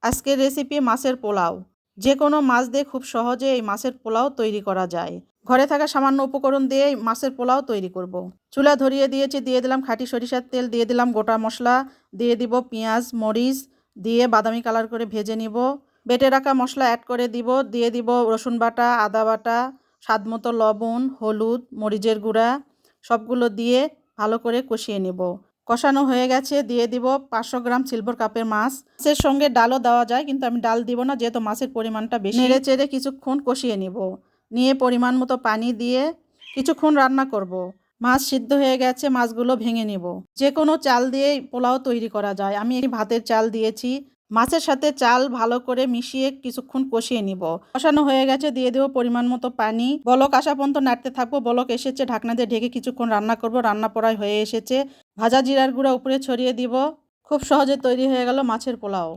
আজকের রেসিপি মাছের পোলাও। যে কোনো মাছ দিয়ে খুব সহজে এই মাছের পোলাও তৈরি করা যায়। ঘরে থাকা সামান্য উপকরণ দিয়ে এই মাছের পোলাও তৈরি করব। চুলা ধরিয়ে দিয়েছি, দিয়ে দিলাম খাঁটি সরিষার তেল, দিয়ে দিলাম গোটা মশলা, দিয়ে দিব পেঁয়াজ মরিচ, দিয়ে বাদামি কালার করে ভেজে নিব। বেটে রাখা মশলা অ্যাড করে দিব, দিয়ে দিব রসুন বাটা, আদা বাটা, স্বাদ মতো লবণ, হলুদ, মরিচের গুঁড়া, সবগুলো দিয়ে ভালো করে কষিয়ে নেব। কষানো হয়ে গেছে, দিয়ে দিব 500 গ্রাম সিলভার কাপের মাছ। মাছের সঙ্গে ডালও দেওয়া যায়, কিন্তু আমি ডাল দিব না যেহেতু মাছের পরিমাণটা বেশি। নেড়ে চেড়ে কিছুক্ষণ কষিয়ে নিব, নিয়ে পরিমাণ মতো পানি দিয়ে কিছুক্ষণ রান্না করব। মাছ সিদ্ধ হয়ে গেছে, মাছগুলো ভেঙে নিব। যে কোনো চাল দিয়ে পোলাও তৈরি করা যায়, আমি এই ভাতের চাল দিয়েছি। মাছের সাথে চাল ভালো করে মিশিয়ে কিছুক্ষণ কষিয়ে নিব। কষানো হয়ে গেছে, দিয়ে দেবো পরিমাণ মতো পানি। বলক আসা পর্যন্ত নাড়তে থাকবো। বলক এসেছে, ঢাকনা দিয়ে ঢেকে কিছুক্ষণ রান্না করব। রান্না প্রায় হয়ে এসেছে। ভাজা জিরার গুঁড়া উপরে ছড়িয়ে দিব। খুব সহজে তৈরি হয়ে গেল মাছের পোলাও।